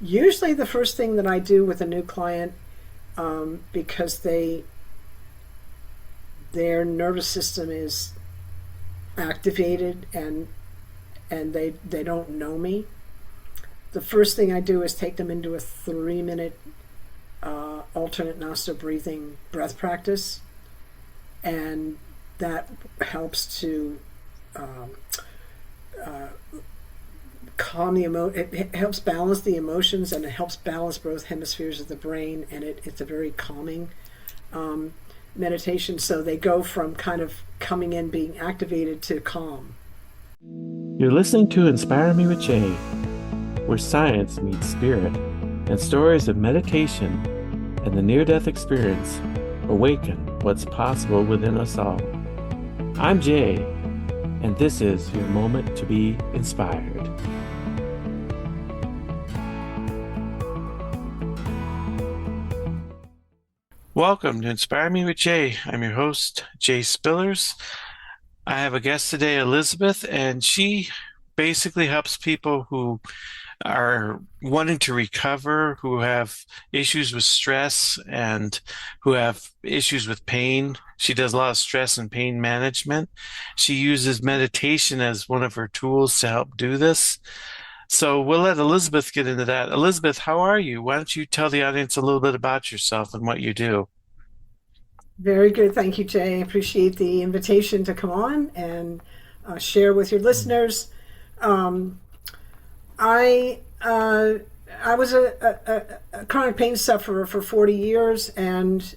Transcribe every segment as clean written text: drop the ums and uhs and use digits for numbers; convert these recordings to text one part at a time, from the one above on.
Usually the first thing that I do with a new client, because their nervous system is activated and they don't know me, the first thing I do is take them into a 3-minute alternate nostril breathing breath practice, and that helps to um, uh, calm it helps balance the emotions, and it helps balance both hemispheres of the brain, and it's a very calming um, meditation. So they go from kind of coming in being activated to calm. You're listening to Inspire Me with Jay, where science meets spirit and stories of meditation and the near-death experience awaken what's possible within us all. I'm Jay, and this is your moment to be inspired. Welcome to Inspire Me with Jay. I'm your host, Jay Spillers. I have a guest today, Elizabeth, and she basically helps people who are wanting to recover, who have issues with stress and who have issues with pain. She does a lot of stress and pain management. She uses meditation as one of her tools to help do this. So we'll let Elizabeth get into that. Elizabeth, how are you? Why don't you tell the audience a little bit about yourself and what you do? Very good. Thank you, Jay. I appreciate the invitation to come on and share with your listeners. Um, I I was a chronic pain sufferer for 40 years, and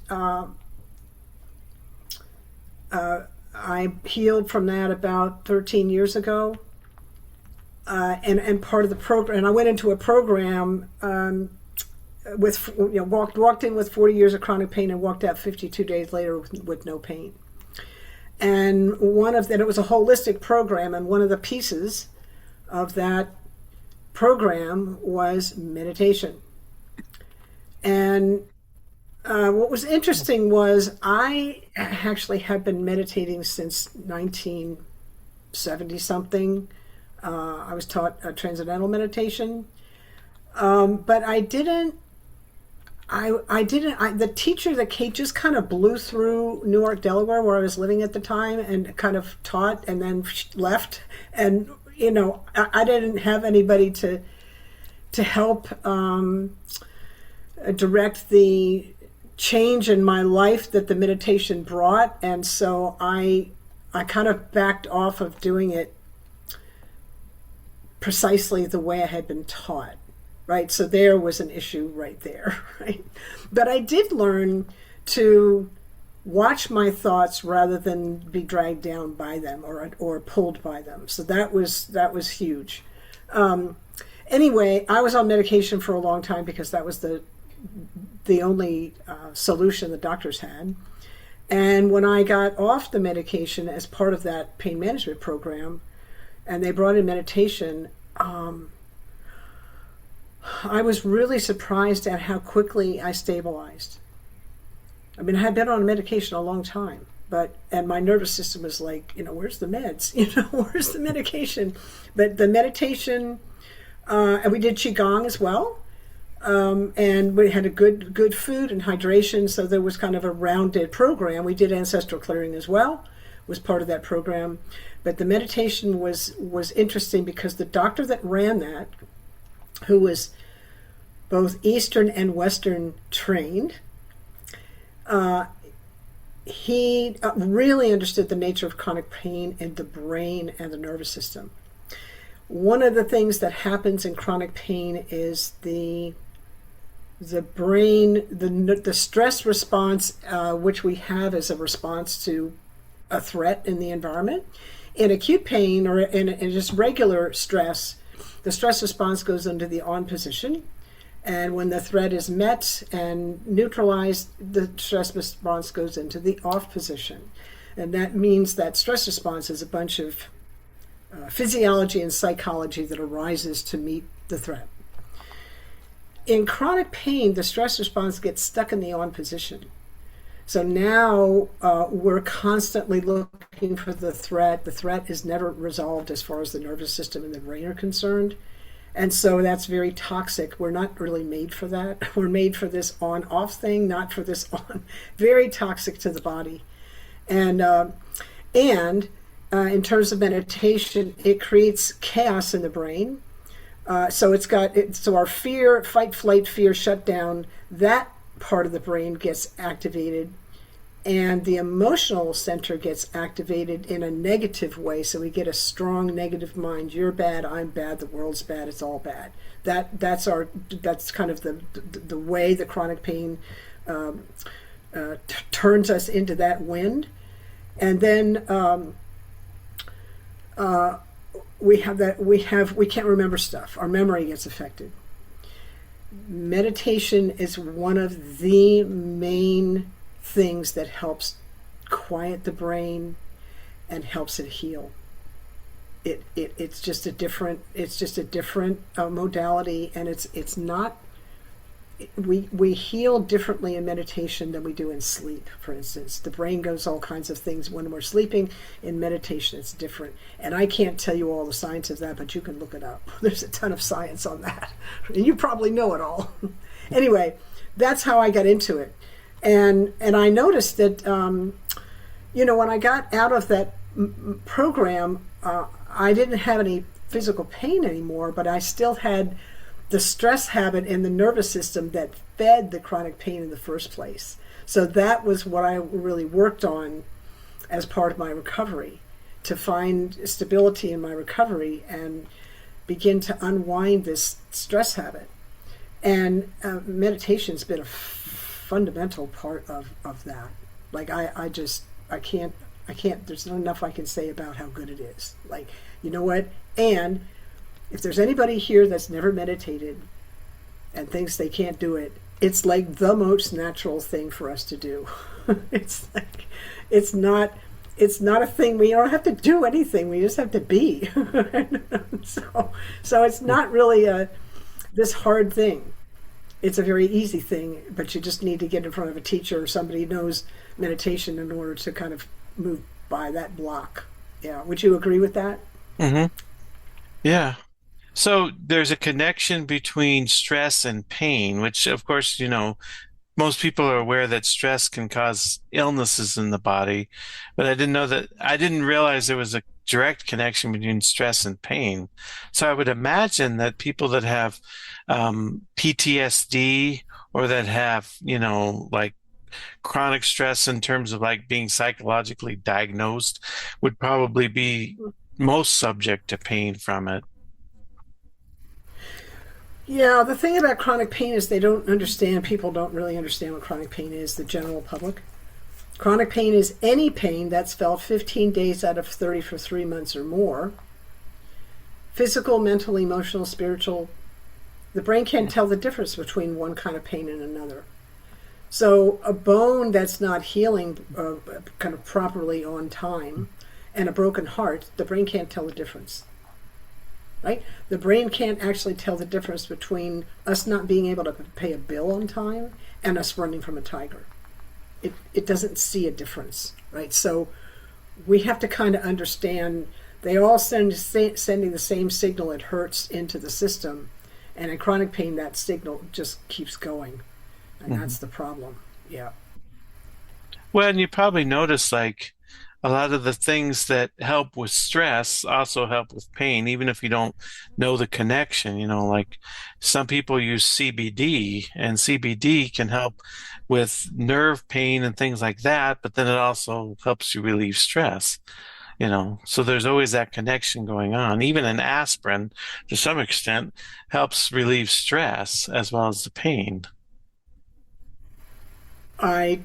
I healed from that about 13 years ago. And part of the program, and I went into a program with walked in with 40 years of chronic pain and walked out 52 days later with no pain. And it was a holistic program, and one of the pieces of that program was meditation. And what was interesting was I actually had been meditating since 1970 something. I was taught transcendental meditation, but I didn't. I didn't. The teacher that Kate just kind of blew through Newark, Delaware, where I was living at the time, and kind of taught, and then left. And I didn't have anybody to help direct the change in my life that the meditation brought, and so I kind of backed off of doing it precisely the way I had been taught, right? So there was an issue right there, right? But I did learn to watch my thoughts rather than be dragged down by them or pulled by them. So that was huge. Anyway, I was on medication for a long time because that was the only solution the doctors had. And when I got off the medication as part of that pain management program, and they brought in meditation, I was really surprised at how quickly I stabilized. I mean, I had been on medication a long time, and my nervous system was like, where's the meds? Where's the medication? But the meditation, and we did qigong as well, and we had a good food and hydration, so there was kind of a rounded program. We did ancestral clearing as well, was part of that program. But the meditation was interesting because the doctor that ran that, who was both Eastern and Western trained, he really understood the nature of chronic pain in the brain and the nervous system. One of the things that happens in chronic pain is the brain, the stress response, which we have as a response to a threat in the environment. In acute pain or in just regular stress, the stress response goes into the on position. And when the threat is met and neutralized, the stress response goes into the off position. And that means that stress response is a bunch of physiology and psychology that arises to meet the threat. In chronic pain, the stress response gets stuck in the on position. So now we're constantly looking for the threat. The threat is never resolved as far as the nervous system and the brain are concerned. And so that's very toxic. We're not really made for that. We're made for this on off thing, not for this on. Very toxic to the body. And, uh, and in terms of meditation, it creates chaos in the brain. So our fear, fight, flight, fear, shutdown, that part of the brain gets activated, and the emotional center gets activated in a negative way. So we get a strong negative mind. You're bad. I'm bad. The world's bad. It's all bad. That's kind of the way the chronic pain um, turns us into that wind, and then we can't remember stuff. Our memory gets affected. Meditation is one of the main things that helps quiet the brain and helps it heal. It's just a different modality, and it's not. We heal differently in meditation than we do in sleep. For instance, the brain goes all kinds of things when we're sleeping. In meditation, it's different, and I can't tell you all the science of that, but you can look it up. There's a ton of science on that, and you probably know it all. Anyway, that's how I got into it, and I noticed that when I got out of that program, I didn't have any physical pain anymore, but I still had the stress habit in the nervous system that fed the chronic pain in the first place. So that was what I really worked on as part of my recovery, to find stability in my recovery and begin to unwind this stress habit. And meditation's been a fundamental part of that. Like I can't, there's not enough I can say about how good it is. Like, you know what? And if there's anybody here that's never meditated and thinks they can't do it, it's like the most natural thing for us to do. It's like, it's not a thing. We don't have to do anything. We just have to be. So it's not really this hard thing. It's a very easy thing, but you just need to get in front of a teacher or somebody who knows meditation in order to kind of move by that block. Yeah. Would you agree with that? Hmm. Yeah. So there's a connection between stress and pain, which of course, most people are aware that stress can cause illnesses in the body, but I didn't realize there was a direct connection between stress and pain. So I would imagine that people that have PTSD, or that have, like chronic stress in terms of like being psychologically diagnosed, would probably be most subject to pain from it. Yeah, the thing about chronic pain is people don't really understand what chronic pain is, the general public. Chronic pain is any pain that's felt 15 days out of 30 for 3 months or more. Physical, mental, emotional, spiritual. The brain can't tell the difference between one kind of pain and another. So a bone that's not healing kind of properly on time, and a broken heart, the brain can't tell the difference. Right? The brain can't actually tell the difference between us not being able to pay a bill on time and us running from a tiger. It doesn't see a difference, right? So we have to kind of understand they all sending the same signal. It hurts into the system, and in chronic pain, that signal just keeps going, and Mhm. that's the problem. Yeah. Well, and you probably notice like a lot of the things that help with stress also help with pain, even if you don't know the connection. Like some people use CBD, and CBD can help with nerve pain and things like that, but then it also helps you relieve stress. So there's always that connection going on. Even an aspirin, to some extent, helps relieve stress as well as the pain. I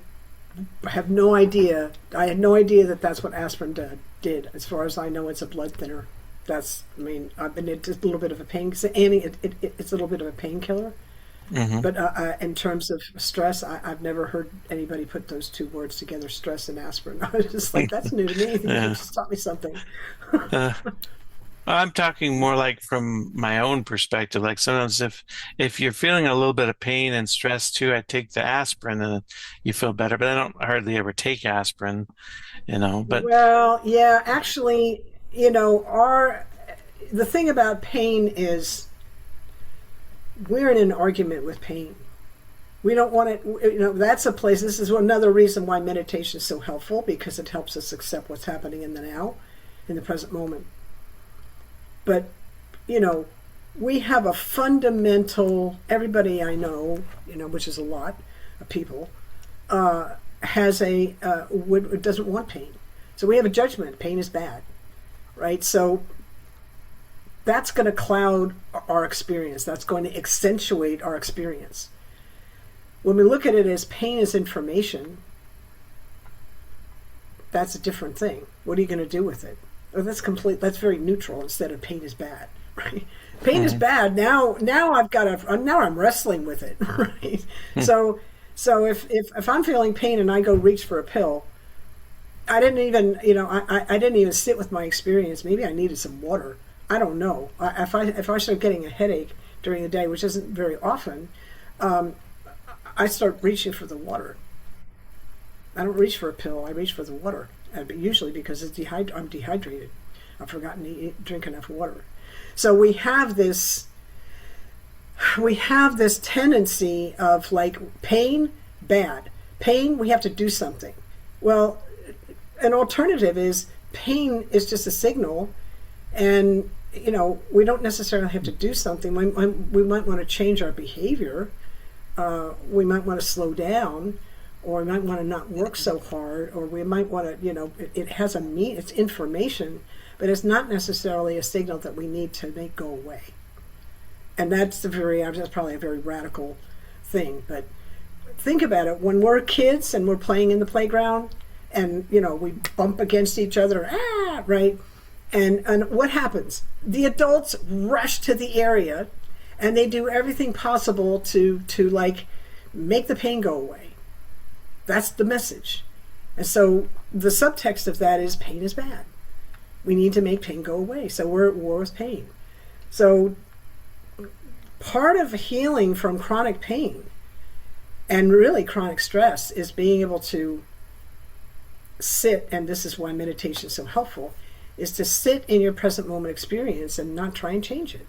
have no idea. I had no idea that that's what aspirin did. As far as I know, it's a blood thinner. I've been it's a little bit of a pain. It's a little bit of a painkiller. Hmm. But in terms of stress, I've never heard anybody put those two words together, stress and aspirin. I was just like, that's new to me. You Yeah. just taught me something. Uh, I'm talking more like from my own perspective. Like sometimes if you're feeling a little bit of pain and stress too, I take the aspirin and you feel better. But I don't hardly ever take aspirin. But Well, yeah, actually, the thing about pain is we're in an argument with pain. We don't want it, that's a place, this is another reason why meditation is so helpful, because it helps us accept what's happening in the now, in the present moment. But, we have a fundamental, everybody I know, which is a lot of people, doesn't want pain. So we have a judgment, pain is bad, right? So that's going to cloud our experience. That's going to accentuate our experience. When we look at it as pain is information, that's a different thing. What are you going to do with it? Oh, that's very neutral instead of pain is bad, right? Pain is bad. Now I'm wrestling with it, right? So if I'm feeling pain and I go reach for a pill, I didn't even, I didn't even sit with my experience. Maybe I needed some water. I don't know. If I start getting a headache during the day, which isn't very often, I start reaching for the water. I don't reach for a pill. I reach for the water, usually because I'm dehydrated. I've forgotten to drink enough water. So we have this tendency of like pain, bad. Pain, we have to do something. Well, an alternative is pain is just a signal, and we don't necessarily have to do something. We might want to change our behavior. We might want to slow down, or we might want to not work so hard, or we might want to, it has it's information, but it's not necessarily a signal that we need to make go away. And that's probably a very radical thing. But think about it. When we're kids and we're playing in the playground, and we bump against each other, right? And what happens? The adults rush to the area, and they do everything possible to like make the pain go away. That's the message. And so the subtext of that is pain is bad. We need to make pain go away. So we're at war with pain. So part of healing from chronic pain and really chronic stress is being able to sit, and this is why meditation is so helpful, is to sit in your present moment experience and not try and change it.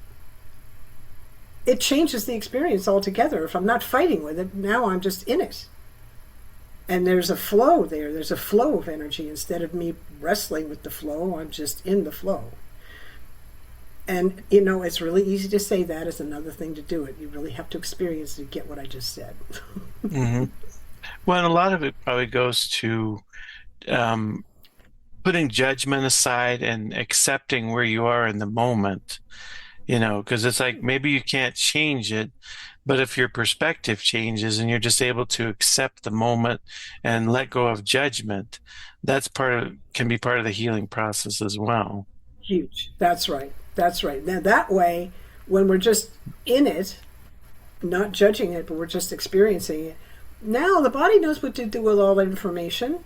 It changes the experience altogether. If I'm not fighting with it, now I'm just in it. And there's a flow there. There's a flow of energy. Instead of me wrestling with the flow, I'm just in the flow. And, it's really easy to say that. Is another thing to do it. You really have to experience to get what I just said. Mm-hmm. Well, and a lot of it probably goes to putting judgment aside and accepting where you are in the moment, because it's like maybe you can't change it, but if your perspective changes and you're just able to accept the moment and let go of judgment, can be part of the healing process as well. Huge. That's right. Now that way, when we're just in it, not judging it, but we're just experiencing it, now the body knows what to do with all that information.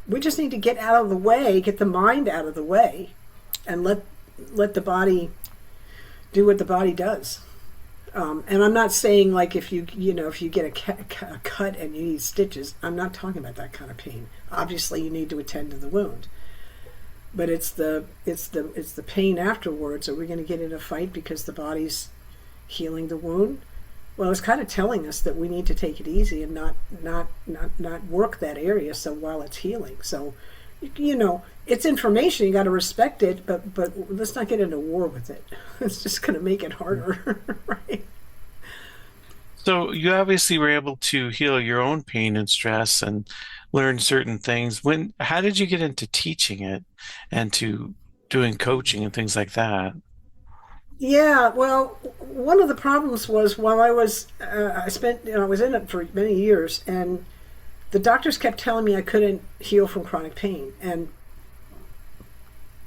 We just need to get out of the way, get the mind out of the way, and let the body do what the body does. And I'm not saying like if you get a cut and you need stitches, I'm not talking about that kind of pain. Obviously, you need to attend to the wound, but it's the pain afterwards. Are we going to get in a fight because the body's healing the wound? Well, it's kind of telling us that we need to take it easy and not work that area. So while it's healing, so it's information. You got to respect it, but let's not get into war with it. It's just going to make it harder, right? So you obviously were able to heal your own pain and stress and learn certain things. How did you get into teaching it and to doing coaching and things like that? Yeah, well, one of the problems was while I was I was in it for many years, and the doctors kept telling me I couldn't heal from chronic pain, and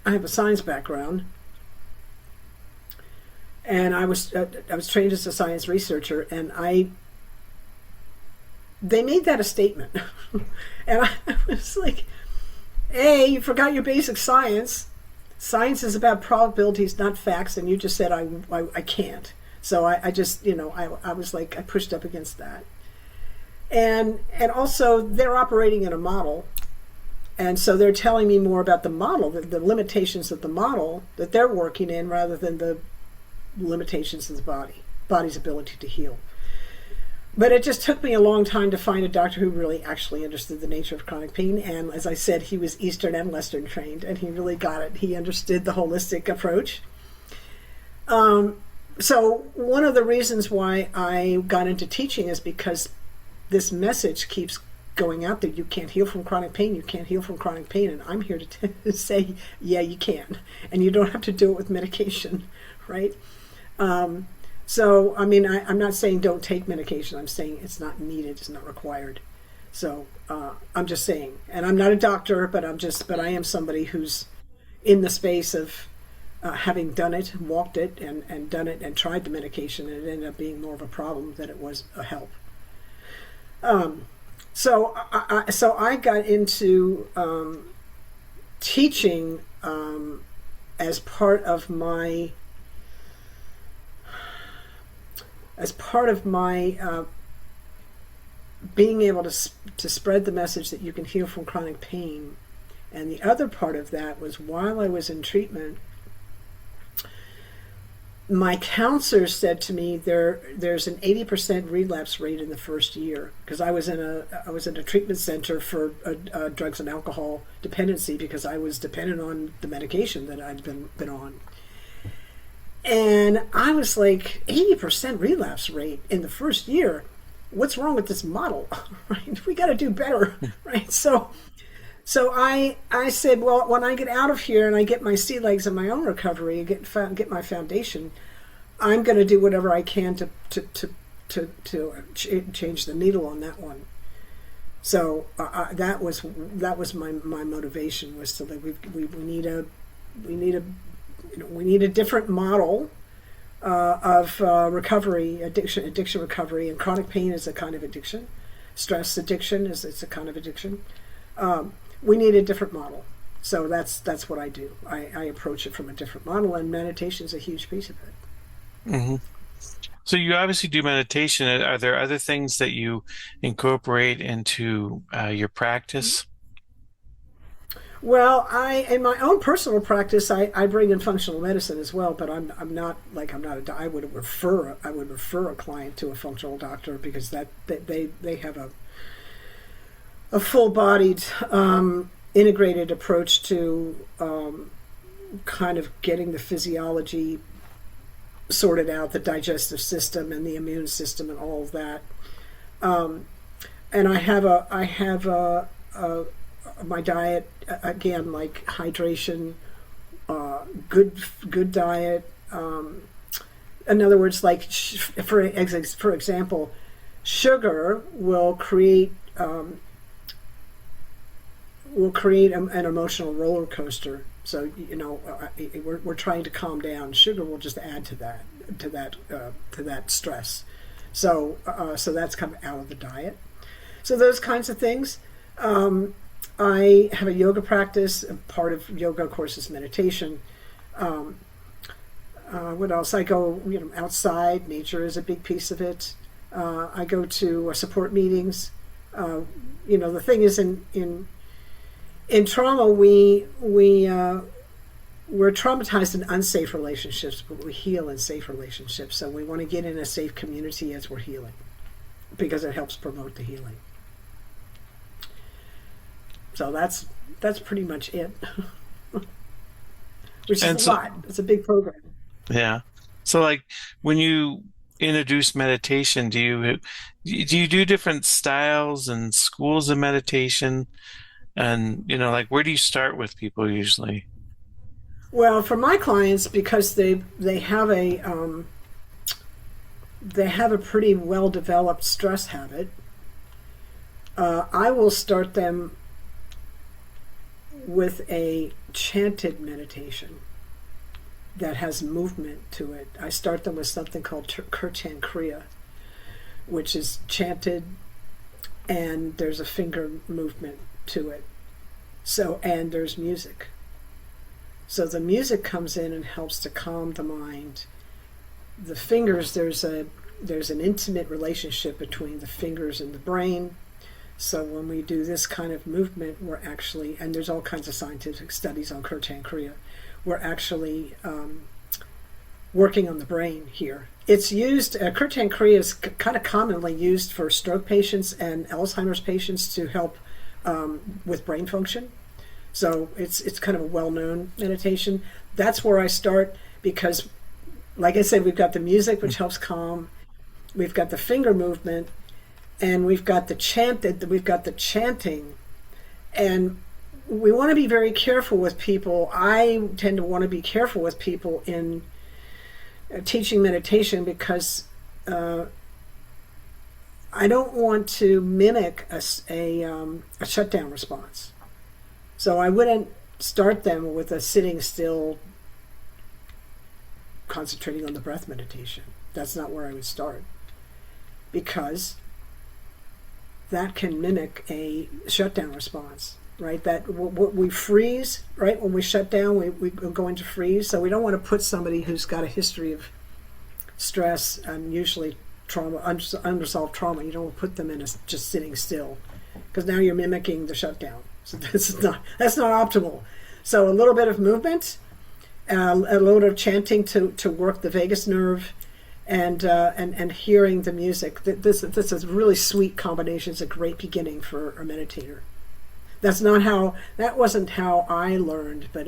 I have a science background, and I was trained as a science researcher, and they made that a statement, and I was like, "Hey, you forgot your basic science. Science is about probabilities, not facts, and you just said I can't." So I just I was like, I pushed up against that. And also they're operating in a model, and so they're telling me more about the model, the limitations of the model that they're working in, rather than the limitations of the body. body's ability to heal. But it just took me a long time to find a doctor who really actually understood the nature of chronic pain. And as I said, he was Eastern and Western trained, and he really got it. He understood the holistic approach. So one of the reasons why I got into teaching is because this message keeps going out there. You can't heal from chronic pain. You can't heal from chronic pain. And I'm here to say, yeah, you can. And you don't have to do it with medication, right? So, I mean, I'm not saying don't take medication. I'm saying it's not needed. It's not required. So I'm just saying, and I'm not a doctor, but I am somebody who's in the space of having done it, walked it, and done it, and tried the medication, and it ended up being more of a problem than it was a help. So I got into teaching as part of my being able to spread the message that you can heal from chronic pain. And the other part of that was while I was in treatment, my counselor said to me there's an 80% relapse rate in the first year, because I was in a treatment center for drugs and alcohol dependency, because I was dependent on the medication that I'd been on. And I was like, 80% relapse rate in the first year. What's wrong with this model? Right? We got to do better, right? So I said, well, when I get out of here and I get my sea legs and my own recovery, and get my foundation, I'm going to do whatever I can to change the needle on that one. So that was my motivation, was to like we need a different model of recovery, addiction recovery, and chronic pain is a kind of addiction. Stress addiction it's a kind of addiction. We need a different model. So that's what I do. I approach it from a different model, and meditation is a huge piece of it. Mm-hmm. So you obviously do meditation. Are there other things that you incorporate into your practice? Well, in my own personal practice, I bring in functional medicine as well, but I'm not I would refer a client to a functional doctor, because they have a full-bodied integrated approach to kind of getting the physiology sorted out, the digestive system and the immune system and all of that. And I have my diet, again, like hydration, good diet. In other words, like for example, sugar will create an emotional roller coaster. So we're trying to calm down. Sugar will just add to that stress. So that's come out of the diet. So those kinds of things. I have a yoga practice. Part of yoga, of course, is meditation. What else? I go outside. Nature is a big piece of it. I go to support meetings. The thing is, in trauma, we're traumatized in unsafe relationships, but we heal in safe relationships. So we want to get in a safe community as we're healing, because it helps promote the healing. So that's pretty much it. Which is a lot. It's a big program. Yeah. So like when you introduce meditation, do you do different styles and schools of meditation? And like where do you start with people usually? Well, for my clients, because they have a pretty well developed stress habit, I will start them with a chanted meditation that has movement to it. I start them with something called Kirtan Kriya, which is chanted, and there's a finger movement to it. So, and there's music. So the music comes in and helps to calm the mind. The fingers, there's an intimate relationship between the fingers and the brain. So when we do this kind of movement, we're actually, and there's all kinds of scientific studies on Kirtan Kriya, we're actually working on the brain here. It's used, Kirtan Kriya is kind of commonly used for stroke patients and Alzheimer's patients to help with brain function. So it's kind of a well-known meditation. That's where I start because, like I said, we've got the music, which helps calm. We've got the finger movement, and we've got the chanting. And we want to be very careful with people. I tend to want to be careful with people in teaching meditation because I don't want to mimic a shutdown response. So I wouldn't start them with a sitting still, concentrating on the breath meditation. That's not where I would start, because that can mimic a shutdown response, right? That we freeze, right? When we shut down, we go into freeze. So we don't want to put somebody who's got a history of stress and usually trauma, unresolved trauma. You don't want to put them in just sitting still, because now you're mimicking the shutdown. So that's not optimal. So a little bit of movement, a little bit of chanting to work the vagus nerve, and hearing the music. This is a really sweet combination. It's a great beginning for a meditator. That wasn't how I learned, but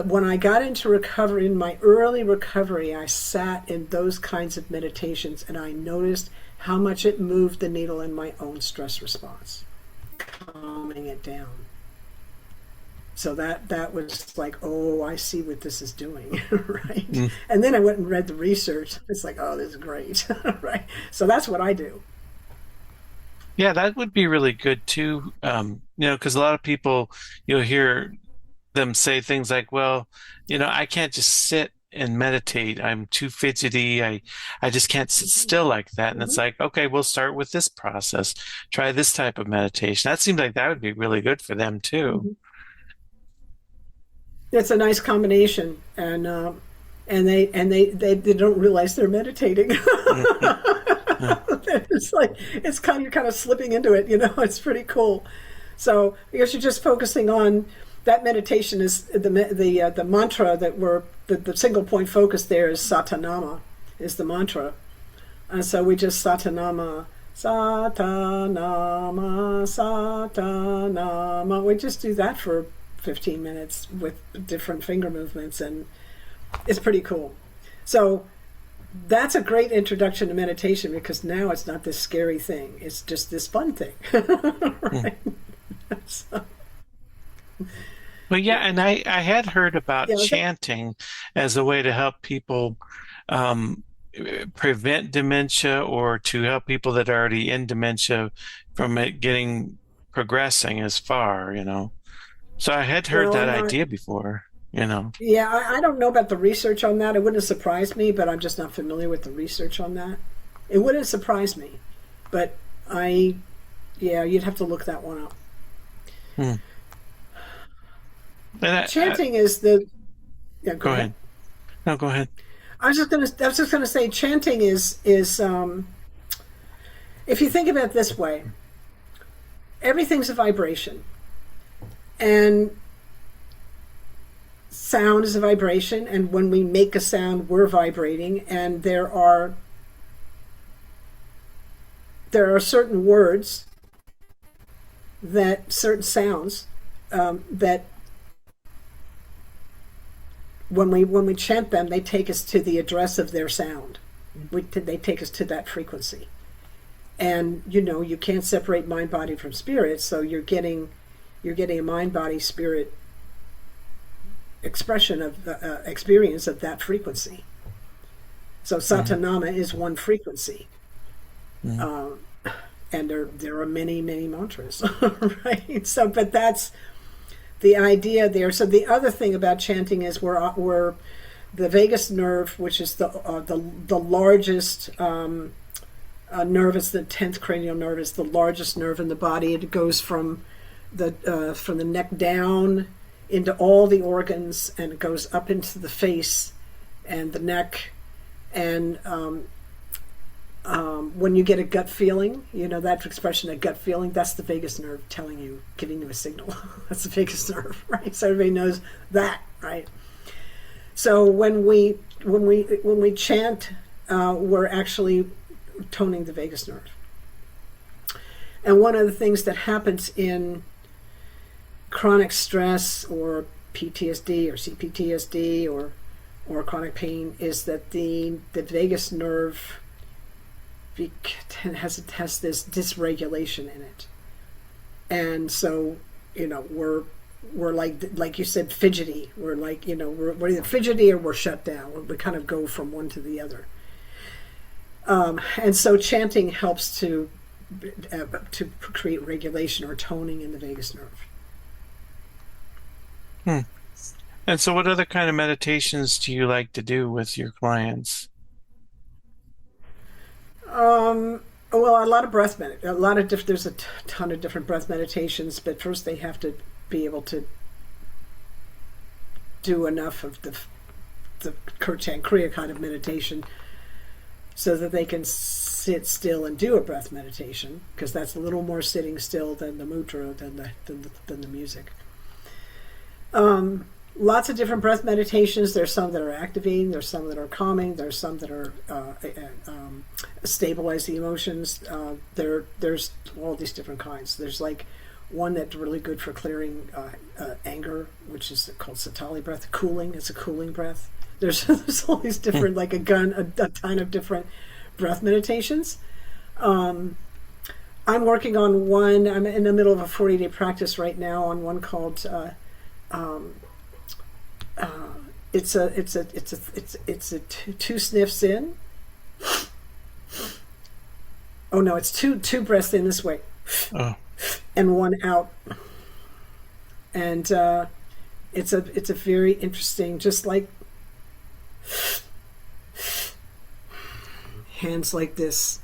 when I got into recovery, in my early recovery, I sat in those kinds of meditations and I noticed how much it moved the needle in my own stress response, calming it down. So that was like, oh, I see what this is doing, right? And then I went and read the research. It's like, oh, this is great, right? So that's what I do. Yeah, that would be really good too. Because a lot of people, you'll hear them say things like, well, I can't just sit and meditate. I'm too fidgety. I just can't sit still like that. And it's like, okay, we'll start with this process. Try this type of meditation. That seems like that would be really good for them too. It's a nice combination, and they don't realize they're meditating. It's like you're kind of slipping into it. It's pretty cool. So I guess you're just focusing on that. Meditation is the mantra that the single point focus there is Satanama, is the mantra. And so we just Satanama, Satanama, Satanama. We just do that for 15 minutes with different finger movements, and it's pretty cool. So that's a great introduction to meditation, because now it's not this scary thing. It's just this fun thing. Right? So, Well, yeah, and I had heard about yeah, chanting as a way to help people um, prevent dementia, or to help people that are already in dementia from it progressing as far. So I had heard well, that I'm not. idea before. Yeah, I don't know about the research on that. It wouldn't surprise me, but I'm just not familiar with the research on that. It wouldn't surprise me, but you'd have to look that one up. Hmm. And Chanting is the. Yeah, go go ahead. ahead. No, go ahead. I was just gonna say, chanting is if you think about it this way, everything's a vibration, and sound is a vibration, and when we make a sound, we're vibrating, and there are certain words, certain sounds that when we chant them, they take us to the address of their sound. They take us to that frequency, and you can't separate mind, body from spirit. So you're getting a mind, body, spirit expression of experience of that frequency. So Satanama is one frequency, and there are many mantras, right? So, but that's the idea there. So the other thing about chanting is we're the vagus nerve, which is the largest nerve. It's the 10th cranial nerve. It's the largest nerve in the body. It goes from the neck down into all the organs, and it goes up into the face and the neck. And when you get a gut feeling, that expression, a gut feeling, that's the vagus nerve giving you a signal. That's the vagus nerve, right? So everybody knows that, right? So when we chant, we're actually toning the vagus nerve. And one of the things that happens in chronic stress or PTSD or CPTSD or chronic pain is that the vagus nerve has this dysregulation in it, and so we're like you said, fidgety. We're like, we're either fidgety or we're shut down. We kind of go from one to the other. And so chanting helps to create regulation or toning in the vagus nerve. Hmm. And so, what other kind of meditations do you like to do with your clients? Well, a lot of a lot of there's a ton of different breath meditations, but first they have to be able to do enough of the Kirtan Kriya kind of meditation so that they can sit still and do a breath meditation, because that's a little more sitting still than the mudra, than the music. Lots of different breath meditations. There's some that are activating, there's some that are calming, there's some that are stabilize the emotions. There's all these different kinds. There's like one that's really good for clearing anger, which is called Satali breath. Cooling, it's a cooling breath. There's all these different, like a ton of different breath meditations. I'm working on one. I'm in the middle of a 40-day practice right now on one called. It's a two sniffs in. Oh no, it's two breaths in this way, Oh, and one out. And it's a very interesting, just like hands like this,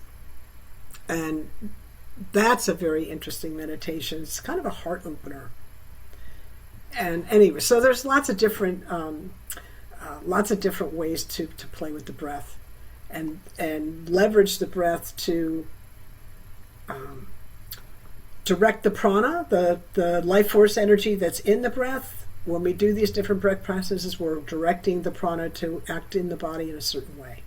and that's a very interesting meditation. It's kind of a heart opener. And anyway, so there's lots of different ways to play with the breath, and leverage the breath to direct the prana, the life force energy that's in the breath. When we do these different breath practices, we're directing the prana to act in the body in a certain way.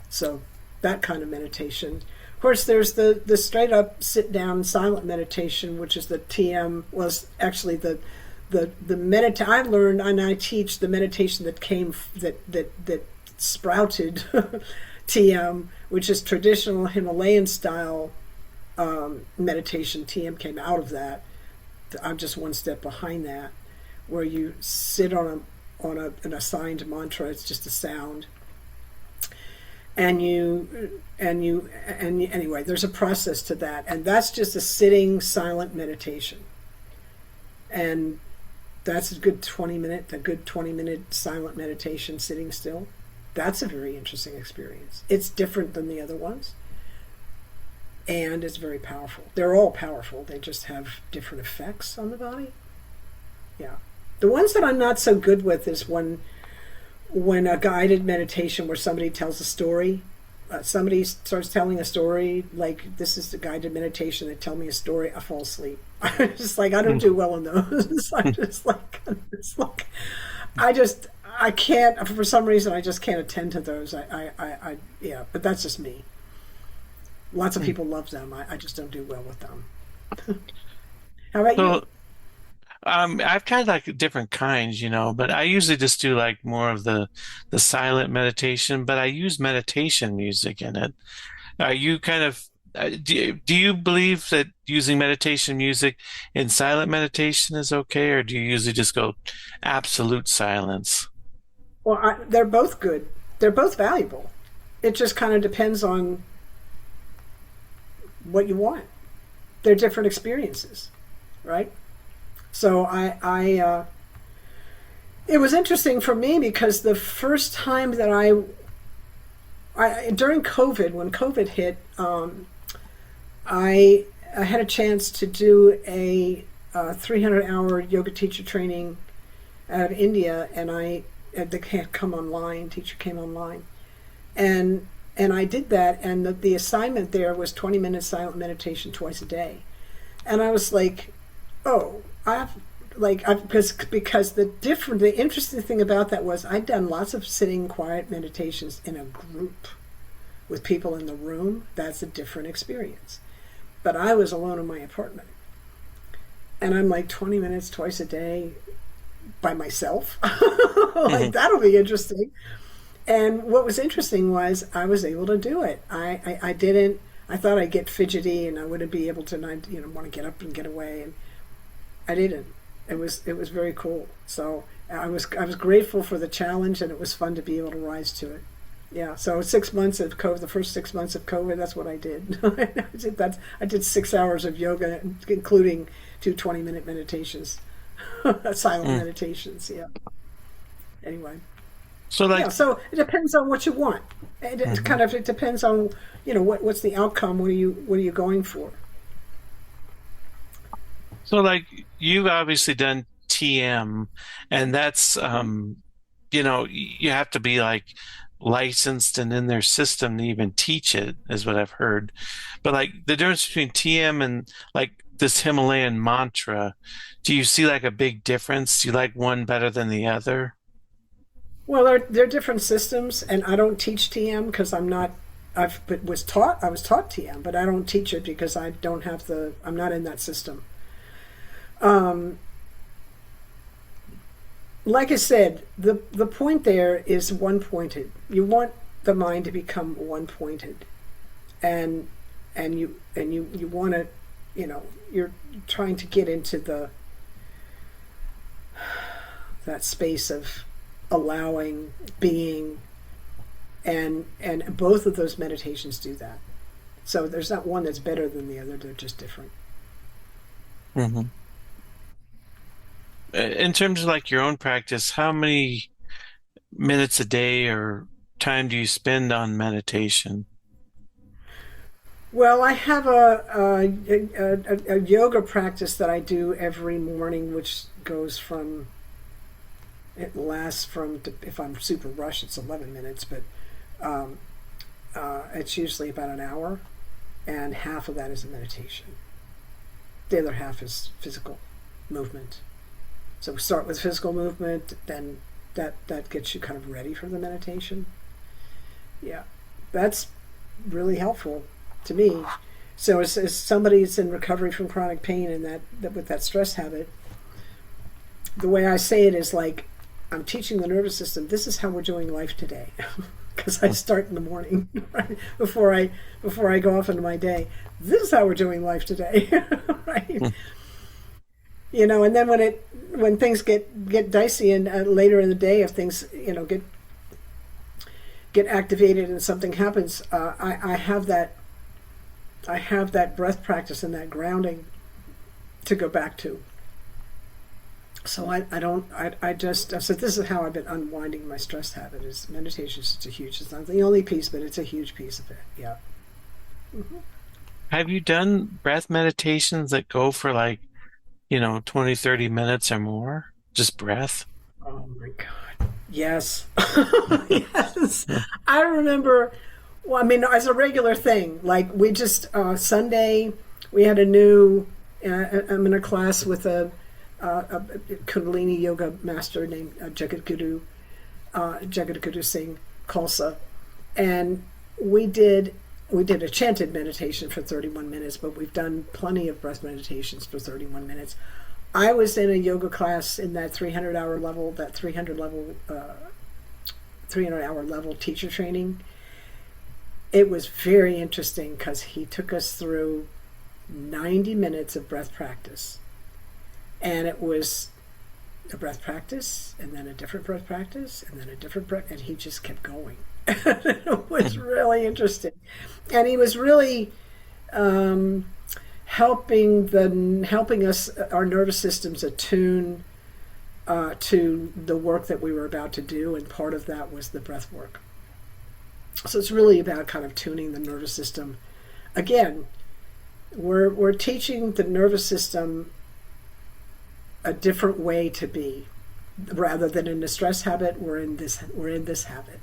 So that kind of meditation. Of course, there's the straight up sit down silent meditation, which is the TM, was actually the I learned and I teach the meditation that sprouted TM, which is traditional Himalayan style meditation. TM came out of that. I'm just one step behind that, where you sit on an assigned mantra. It's just a sound, and anyway, there's a process to that, and that's just a sitting silent meditation, and that's a good 20-minute silent meditation, sitting still. That's a very interesting experience. It's different than the other ones, and it's very powerful. They're all powerful. They just have different effects on the body. Yeah. The ones that I'm not so good with is when a guided meditation where somebody tells a story. Somebody starts telling a story, like this is the guided meditation. They tell me a story, I fall asleep. I'm just like, I don't do well in those. I can't, for some reason, I just can't attend to those. Yeah, but that's just me. Lots of people love them. I just don't do well with them. How about you? so I've tried like different kinds, but I usually just do like more of the silent meditation, but I use meditation music in it. Are you kind of do you believe that using meditation music in silent meditation is okay, or do you usually just go absolute silence? Well, they're both good. They're both valuable. It just kind of depends on what you want. They're different experiences, right? So it was interesting for me because the first time that during COVID, when COVID hit, I had a chance to do a 300-hour yoga teacher training out of India, and they can't come online. Teacher came online, and I did that, and the assignment there was 20 minutes silent meditation twice a day, and I was like, oh, Because the interesting thing about that was I'd done lots of sitting quiet meditations in a group with people in the room. That's a different experience. But I was alone in my apartment, and I'm like 20 minutes twice a day by myself. Like, that'll be interesting. And what was interesting was I was able to do it. I didn't. I thought I'd get fidgety and I wouldn't be able to, want to get up and get away, and I didn't. It was very cool. So I was grateful for the challenge, and it was fun to be able to rise to it. Yeah. So 6 months of COVID, the first 6 months of COVID, that's what I did. I did 6 hours of yoga, including two 20-minute meditations, silent meditations. Yeah. Anyway. So Yeah, like, so it depends on what you want. It depends on what's the outcome. What are you going for? so like you've obviously done TM, and that's you have to be like licensed and in their system to even teach it, is what I've heard. But like the difference between TM and like this Himalayan mantra, do you see like a big difference? Do you like one better than the other? Well, they're different systems, and I don't teach TM because I'm not. I was taught TM, but I don't teach it because I don't have the. I'm not in that system. Um, like I said, the point there is one pointed. You want the mind to become one pointed, and you want to, you're trying to get into that space of allowing, being, and both of those meditations do that. So there's not one that's better than the other. They're just different. hmm In terms of like your own practice, how many minutes a day or time do you spend on meditation? Well, I have a yoga practice that I do every morning, which goes from it lasts from, if I'm super rushed, it's 11 minutes, but um, it's usually about an hour, and half of that is a meditation. The other half is physical movement. So we start with physical movement, then that gets you kind of ready for the meditation. Yeah, that's really helpful to me. So as somebody that's in recovery from chronic pain and that with that stress habit, the way I say it is like I'm teaching the nervous system. This is how we're doing life today, because I start in the morning right before I go off into my day. This is how we're doing life today, right? And then when things get dicey and later in the day, if things get activated and something happens, I have that breath practice and that grounding to go back to. So I said this is how I've been unwinding my stress habit. Is meditation is such a huge. It's not the only piece, but it's a huge piece of it. Yeah. hmm Have you done breath meditations that go for like, 20, 30 minutes or more? Just breath? Oh my God. Yes. Yes. I remember. Well, I mean, as a regular thing, like we just Sunday we had a new. I'm in a class with a Kundalini yoga master named Jagadguru Singh Khalsa, and we did a chanted meditation for 31 minutes, but we've done plenty of breath meditations for 31 minutes. I was in a yoga class in that 300-hour level, 300-hour level teacher training. It was very interesting because he took us through 90 minutes of breath practice. And it was a breath practice, and then a different breath practice, and then a different breath, and he just kept going. It was really interesting. And he was really helping us, our nervous systems, attune to the work that we were about to do, and part of that was the breath work. So it's really about kind of tuning the nervous system. Again, we're teaching the nervous system a different way to be, rather than in the stress habit. We're in this habit,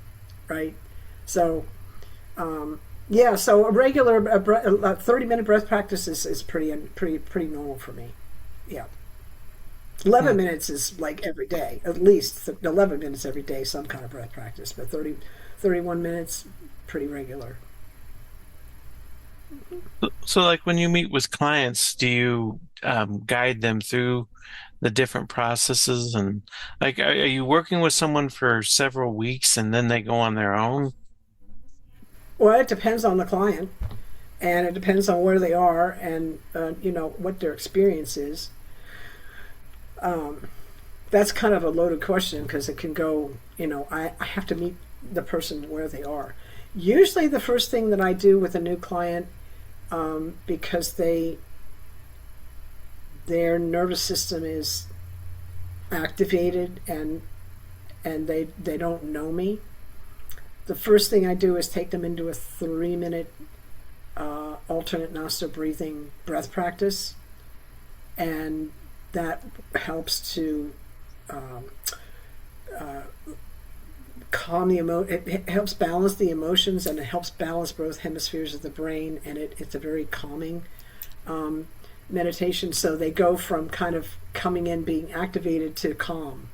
right? So yeah, so a regular 30-minute breath practice is pretty normal for me. Yeah. 11 Hmm. minutes is like every day, at least 11 minutes every day, some kind of breath practice, but 31 minutes, pretty regular. So, like when you meet with clients, do you guide them through the different processes? And like, are you working with someone for several weeks and then they go on their own? Well, it depends on the client, and it depends on where they are, and what their experience is. That's kind of a loaded question because it can go. I have to meet the person where they are. Usually, the first thing that I do with a new client, because their nervous system is activated and they don't know me. The first thing I do is take them into a 3-minute alternate nostril breathing breath practice, and that helps to um, calm the it helps balance the emotions, and it helps balance both hemispheres of the brain, and it's a very calming um, meditation. So they go from kind of coming in being activated to calm,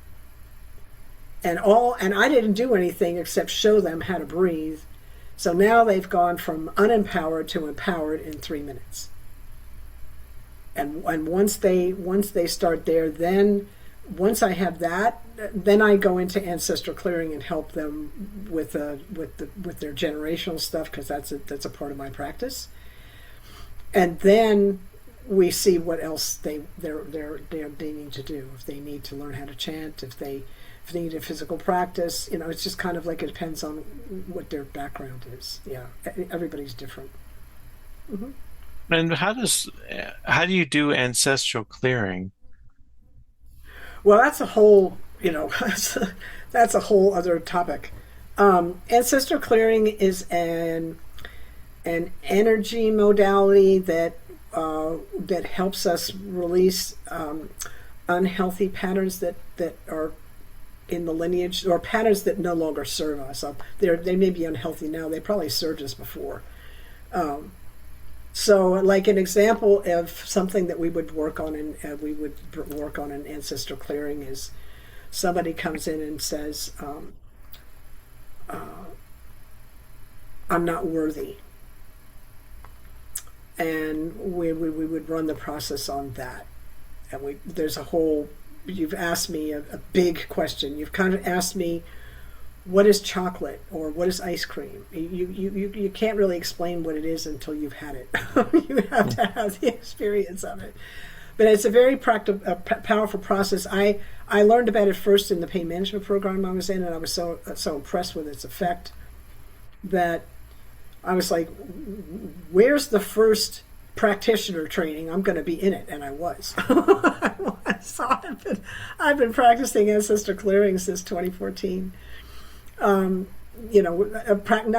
and I didn't do anything except show them how to breathe. So now they've gone from unempowered to empowered in 3 minutes. And once they start there, then once I have that, then I go into ancestral clearing and help them with their generational stuff, because that's a part of my practice. And then we see what else they need to do. If they need to learn how to chant, if they need a physical practice, it's just kind of like it depends on what their background is. Yeah, everybody's different. Hmm. And how do you do ancestral clearing? Well, that's a whole that's a whole other topic. Ancestral clearing is an energy modality that helps us release unhealthy patterns that are in the lineage, or patterns that no longer serve us. They may be unhealthy now. They probably served us before. Um, so, like an example of something that we would work on, and work on in ancestral clearing, is somebody comes in and says, "I'm not worthy," and we would run the process on that. And there's a whole. You've asked me a big question. You've kind of asked me, what is chocolate or what is ice cream? You can't really explain what it is until you've had it. You have to have the experience of it. But it's a very powerful process. I learned about it first in the pain management program I was in, and I was so impressed with its effect that I was like, where's the first practitioner training? I'm going to be in it. And I was. So I've been practicing ancestor clearing since 2014. Not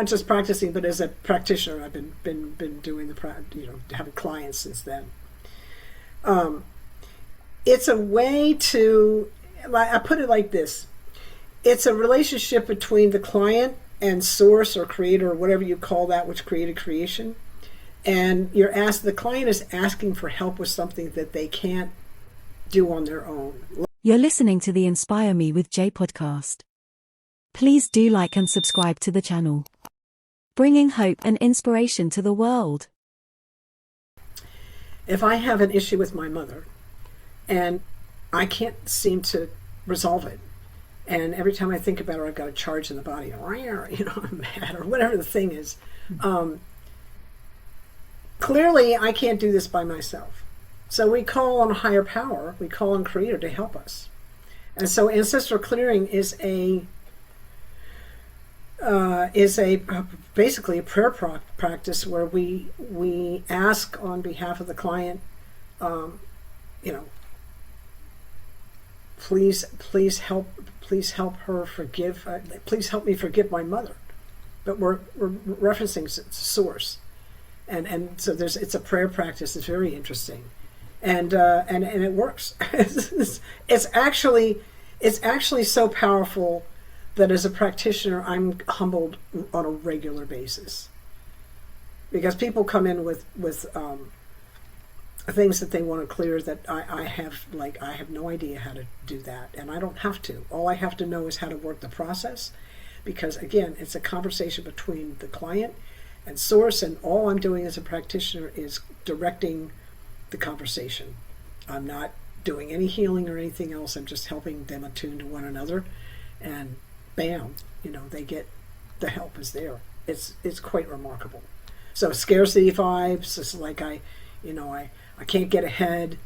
just practicing, but as a practitioner, I've been doing having clients since then. It's a way to, I put it like this: it's a relationship between the client and source or creator, or whatever you call that which created creation. And the client is asking for help with something that they can't do on their own. You're listening to the Inspire Me with Jay podcast. Please do like and subscribe to the channel, bringing hope and inspiration to the world. If I have an issue with my mother and I can't seem to resolve it, and every time I think about her, I've got a charge in the body, I'm mad, or whatever the thing is. Clearly, I can't do this by myself. So we call on a higher power, we call on Creator to help us. And so ancestral clearing is basically a prayer practice where we ask on behalf of the client, please help her forgive, please help me forgive my mother. But we're referencing source, and so it's a prayer practice. It's very interesting, and it works. It's actually so powerful that as a practitioner, I'm humbled on a regular basis, because people come in with things that they want to clear that I have no idea how to do that, and I don't have to. All I have to know is how to work the process, because again, it's a conversation between the client and source, and all I'm doing as a practitioner is directing the conversation. I'm not doing any healing or anything else. I'm just helping them attune to one another, and bam, they get the help is there. It's quite remarkable. So scarcity vibes is like I can't get ahead.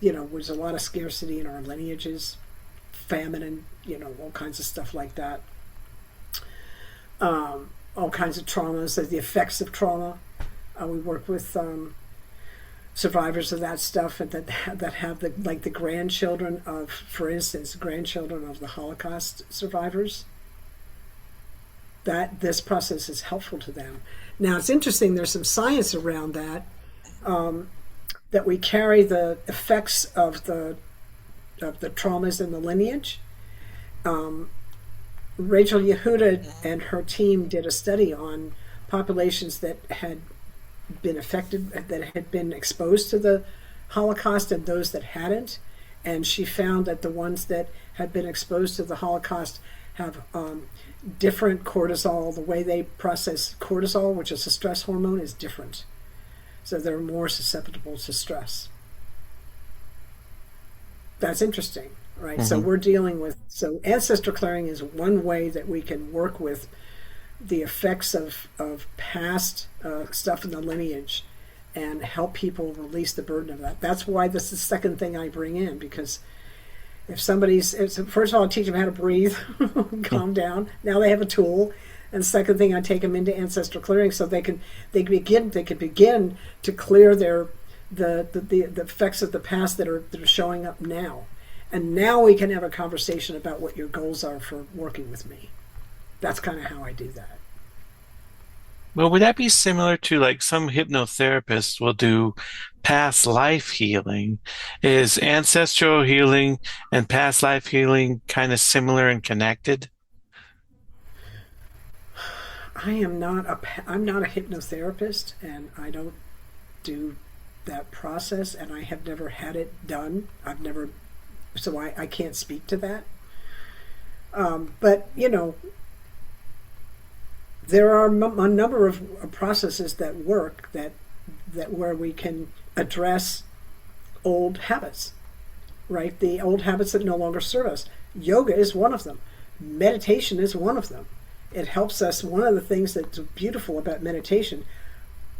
There's a lot of scarcity in our lineages, famine, and all kinds of stuff like that. All kinds of traumas, the effects of trauma. We work with survivors of that stuff, and that have the grandchildren of, for instance, grandchildren of the Holocaust survivors. That this process is helpful to them. Now it's interesting. There's some science around that. That we carry the effects of the traumas in the lineage. Rachel Yehuda and her team did a study on populations that had been affected, that had been exposed to the Holocaust, and those that hadn't. And she found that the ones that had been exposed to the Holocaust have different cortisol. The way they process cortisol, which is a stress hormone, is different. So they're more susceptible to stress. That's interesting, right? So we're dealing with, ancestor clearing is one way that we can work with the effects of past stuff in the lineage and help people release the burden of that. That's why this is the second thing I bring in, because if first of all, I teach them how to breathe, calm down. Now they have a tool. And second thing, I take them into ancestor clearing so they can begin to clear the effects of the past that are showing up now. And now we can have a conversation about what your goals are for working with me. That's kind of how I do that. Well, would that be similar to like some hypnotherapists will do past life healing? Is ancestral healing and past life healing kind of similar and connected? I'm not a hypnotherapist, and I don't do that process, and I have never had it done. So I can't speak to that. But there are a number of processes that work that where we can address old habits, right? The old habits that no longer serve us. Yoga is one of them. Meditation is one of them. It helps us. One of the things that's beautiful about meditation,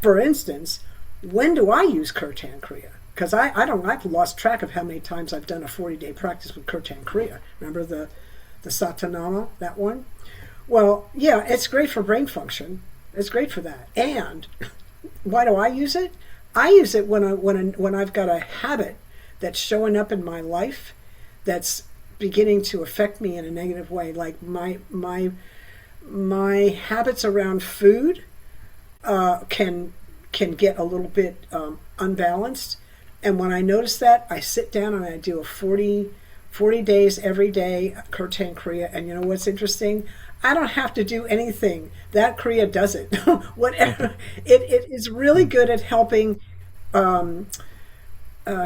for instance, when do I use Kirtan Kriya? Because I've lost track of how many times I've done a 40-day practice with Kirtan Kriya. Remember the Satanama, that one? Well, yeah, it's great for brain function. It's great for that. And why do I use it? I use it when I've got a habit that's showing up in my life that's beginning to affect me in a negative way, like my habits around food can get a little bit unbalanced. And when I notice that, I sit down and I do a 40 days every day Kirtan Kriya. And you know what's interesting? I don't have to do anything. That Kriya does it. Whatever. It is really good at helping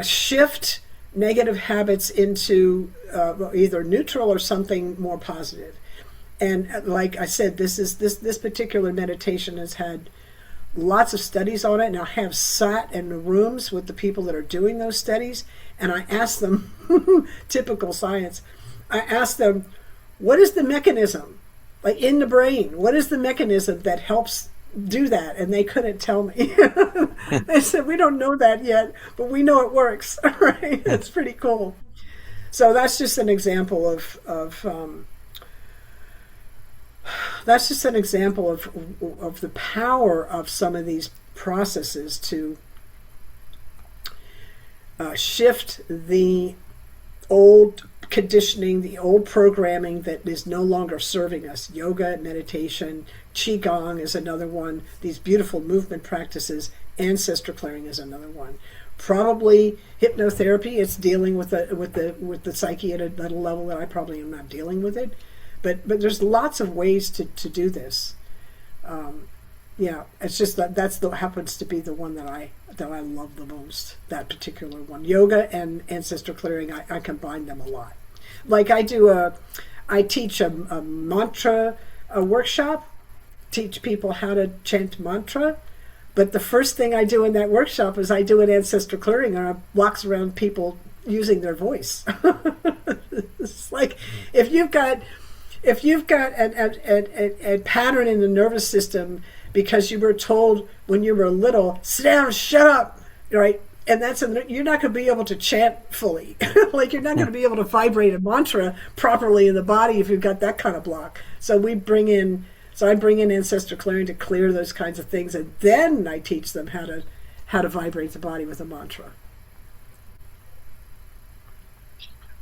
shift negative habits into either neutral or something more positive. And like I said, this particular meditation has had lots of studies on it, and I have sat in the rooms with the people that are doing those studies, and I ask them, typical science, I ask them, what is the mechanism, like in the brain, what is the mechanism that helps do that? And they couldn't tell me. They said, we don't know that yet, but we know it works. Right? That's pretty cool. So that's just an example of the power of some of these processes to shift the old conditioning, the old programming that is no longer serving us. Yoga, meditation, Qigong is another one. These beautiful movement practices. Ancestor clearing is another one. Probably hypnotherapy. It's dealing with the psyche at a level that I probably am not dealing with it. But there's lots of ways to do this. Yeah, it's just that that's the happens to be the one that I love the most. That particular one, yoga and ancestor clearing, I combine them a lot. Like I teach a mantra a workshop, teach people how to chant mantra. But the first thing I do in that workshop is I do an ancestor clearing, and I walks around people using their voice. It's like if you've got a pattern in the nervous system because you were told when you were little, sit down, shut up, right? And you're not going to be able to chant fully. Like you're not going to be able to vibrate a mantra properly in the body if you've got that kind of block. So I bring in ancestor clearing to clear those kinds of things, and then I teach them how to vibrate the body with a mantra.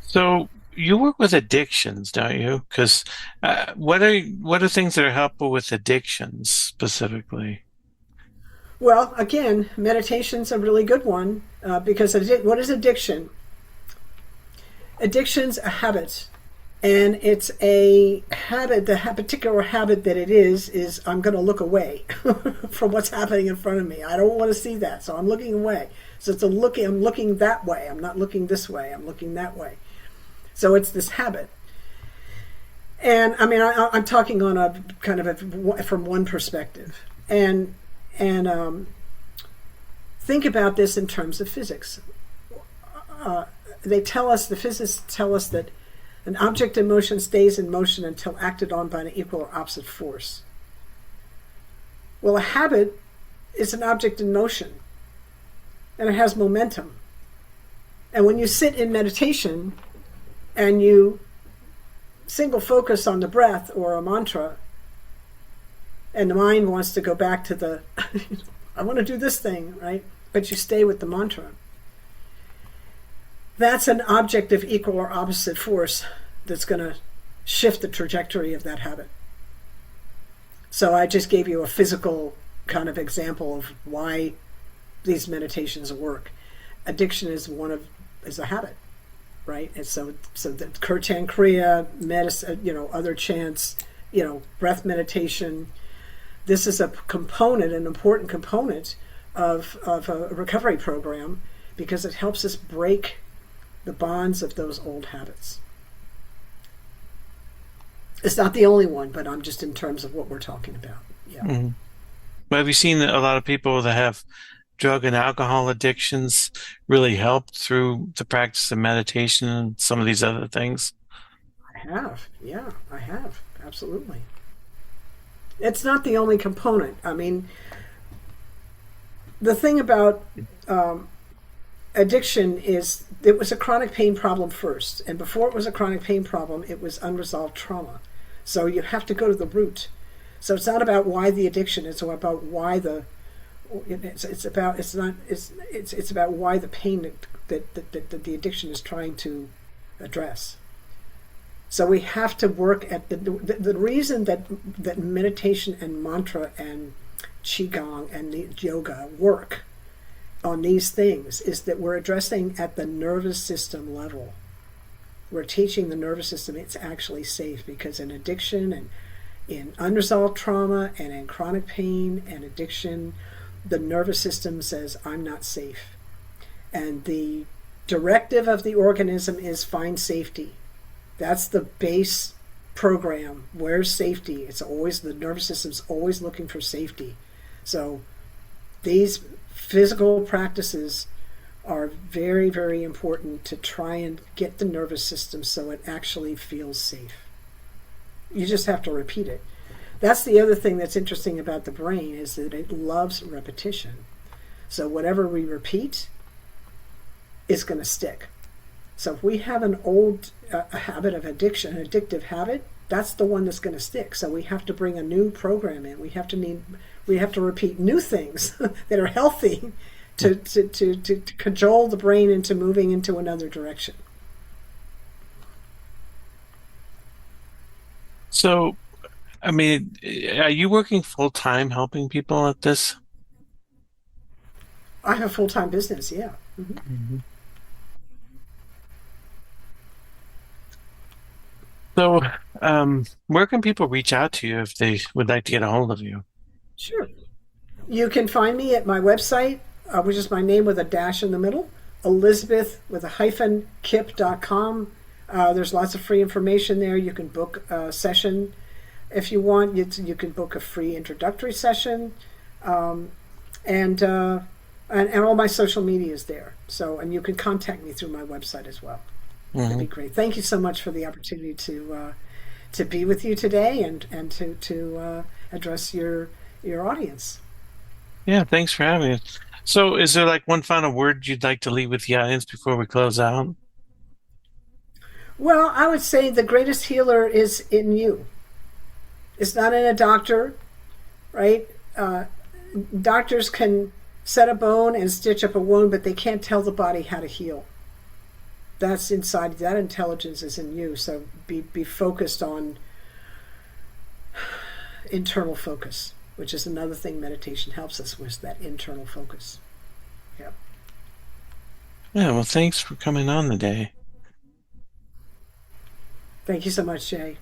So you work with addictions, don't you? Because what are things that are helpful with addictions specifically? Well, again, meditation's a really good one because what is addiction? Addiction's a habit, and it's a habit. The particular habit that it is I'm going to look away from what's happening in front of me. I don't want to see that, so I'm looking away. So it's I'm looking that way. I'm not looking this way. I'm looking that way. So it's this habit. And I mean, I'm talking on a kind of from one perspective, and think about this in terms of physics. The physicists tell us that an object in motion stays in motion until acted on by an equal or opposite force. Well, a habit is an object in motion, and it has momentum. And when you sit in meditation and you single focus on the breath or a mantra, and the mind wants to go back to the, I want to do this thing, right? But you stay with the mantra. That's an object of equal or opposite force that's going to shift the trajectory of that habit. So I just gave you a physical kind of example of why these meditations work. Addiction is a habit, right? And so the Kirtan Kriya, medicine, other chants, breath meditation. This is a component, an important component of a recovery program because it helps us break the bonds of those old habits. It's not the only one, but I'm just in terms of what we're talking about. Yeah. Mm-hmm. But have you seen a lot of people that have drug and alcohol addictions really helped through the practice of meditation and some of these other things? I have. Yeah, I have. Absolutely. It's not the only component. I mean, the thing about addiction is it was a chronic pain problem first. And before it was a chronic pain problem, it was unresolved trauma. So you have to go to the root. So it's not about why the addiction, it's about why it's about why the pain that the addiction is trying to address. So we have to work at the reason that meditation and mantra and qigong and the yoga work on these things is that we're addressing at the nervous system level. We're teaching the nervous system it's actually safe, because in addiction and in unresolved trauma and in chronic pain and addiction, the nervous system says, I'm not safe. And the directive of the organism is find safety. That's the base program. Where's safety? It's always, the nervous system's always looking for safety. So these physical practices are very, very important to try and get the nervous system so it actually feels safe. You just have to repeat it. That's the other thing that's interesting about the brain, is that it loves repetition. So whatever we repeat is going to stick. So if we have an old habit of addiction, an addictive habit, that's the one that's going to stick. So we have to bring a new program in. We have to repeat new things that are healthy to cajole the brain into moving into another direction. So, I mean, are you working full time helping people at this? I have a full-time business, yeah. Mm-hmm. Mm-hmm. So, where can people reach out to you if they would like to get a hold of you? Sure. You can find me at my website, which is my name with a dash in the middle, Elizabeth with a hyphen Kipp.com. There's lots of free information there. You can book a session if you want. You can book a free introductory session, and, uh, and all my social media is there. So, and you can contact me through my website as well. That'd be Hmm. great. Thank you so much for the opportunity to be with you today and to address your audience. Yeah, thanks for having us. So, is there like one final word you'd like to leave with the audience before we close out? Well, I would say the greatest healer is in you. It's not in a doctor, right? Doctors can set a bone and stitch up a wound, but they can't tell the body how to heal. That's inside. That intelligence is in you. So be focused on internal focus, which is another thing meditation helps us with, that internal focus. Yeah. Yeah, well, thanks for coming on today. Thank you so much, Jay.